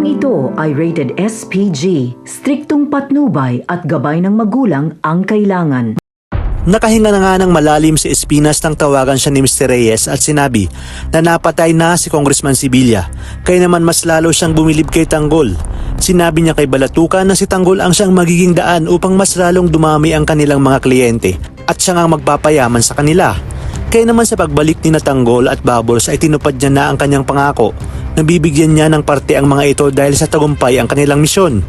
Programang ito ay rated SPG, striktong patnubay at gabay ng magulang ang kailangan. Nakahinga na nga ng malalim si Espinas nang tawagan siya ni Mr. Reyes at sinabi na napatay na si Congressman Sibilya. Kaya naman mas lalo siyang bumilib kay Tanggol. Sinabi niya kay Balatukan na si Tanggol ang siyang magiging daan upang mas lalong dumami ang kanilang mga kliyente at siya ang magpapayaman sa kanila. Kaya naman sa pagbalik ni Tanggol at Bubbles ay tinupad niya na ang kanyang pangako. Nabibigyan niya ng parte ang mga ito dahil sa tagumpay ang kanilang misyon.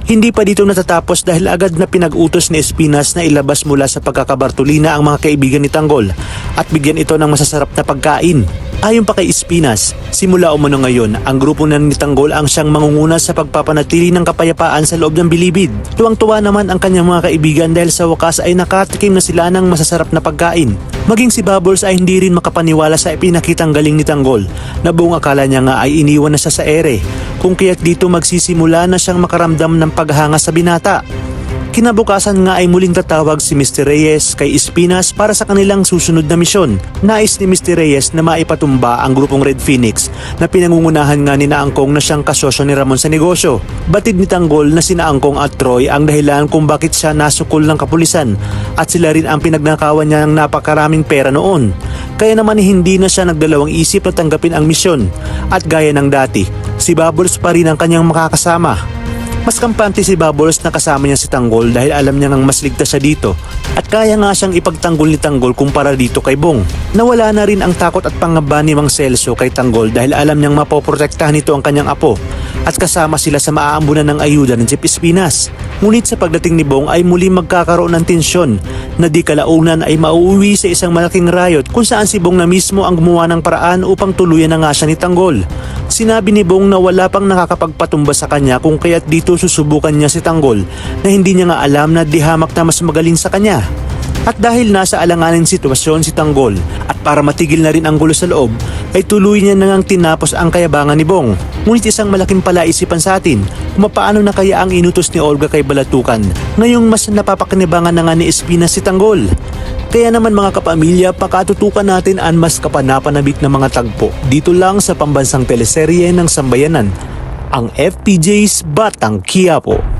Hindi pa dito natatapos dahil agad na pinag-utos ni Espinas na ilabas mula sa pagkakabartolina ang mga kaibigan ni Tanggol at bigyan ito ng masasarap na pagkain. Ayon pa kay Espinas, simula umano ngayon, ang grupo na ni Tanggol ang siyang mangunguna sa pagpapanatili ng kapayapaan sa loob ng bilibid. Tuwang-tuwa naman ang kanyang mga kaibigan dahil sa wakas ay nakatikim na sila ng masasarap na pagkain. Maging si Bubbles ay hindi rin makapaniwala sa ipinakitang galing ni Tanggol na buong akala niya nga ay iniwan na siya sa ere, kung kaya't dito magsisimula na siyang makaramdam ng paghanga sa binata. Kinabukasan nga ay muling tatawag si Mr. Reyes kay Espinas para sa kanilang susunod na misyon. Nais ni Mr. Reyes na maipatumba ang grupong Red Phoenix na pinangungunahan nga ni Naangkong na siyang kasosyo ni Ramon sa negosyo. Batid ni Tanggol na si Naangkong at Troy ang dahilan kung bakit siya nasukol ng kapulisan at sila rin ang pinagnakawan niya ng napakaraming pera noon. Kaya naman hindi na siya nagdalawang isip na tanggapin ang misyon at gaya ng dati, si Bubbles pa rin ang kanyang makakasama. Mas kampante si Bubbles na kasama niya si Tanggol dahil alam niya ngang mas ligtas siya dito at kaya nga siyang ipagtanggol ni Tanggol kumpara dito kay Bong. Nawala na rin ang takot at pangamba ni Mang Celso kay Tanggol dahil alam niyang mapoprotektahan nito ang kanyang apo at kasama sila sa maaambunan ng ayuda ng Jeep Espinas. Ngunit sa pagdating ni Bong ay muli magkakaroon ng tensyon na di kalaunan ay mauuwi sa isang malaking riot kung saan si Bong na mismo ang gumawa ng paraan upang tuluyan na nga siya ni Tanggol. Sinabi ni Bong na wala pang nakakapagpatumba sa kanya kung kaya't dito susubukan niya si Tanggol na hindi niya nga alam na di hamak na mas magaling sa kanya. At dahil nasa alanganin sitwasyon si Tanggol at para matigil na rin ang gulo sa loob ay tuloy niya nang tinapos ang kayabangan ni Bong. Ngunit isang malaking palaisipan sa atin kung paano na kaya ang inutos ni Olga kay Balatukan ngayong mas napapakinabangan na nga ni Espinas si Tanggol. Kaya naman mga kapamilya, pakatutukan natin ang mas kapanapanabik na mga tagpo dito lang sa pambansang teleserye ng Sambayanan, ang FPJ's Batang Quiapo.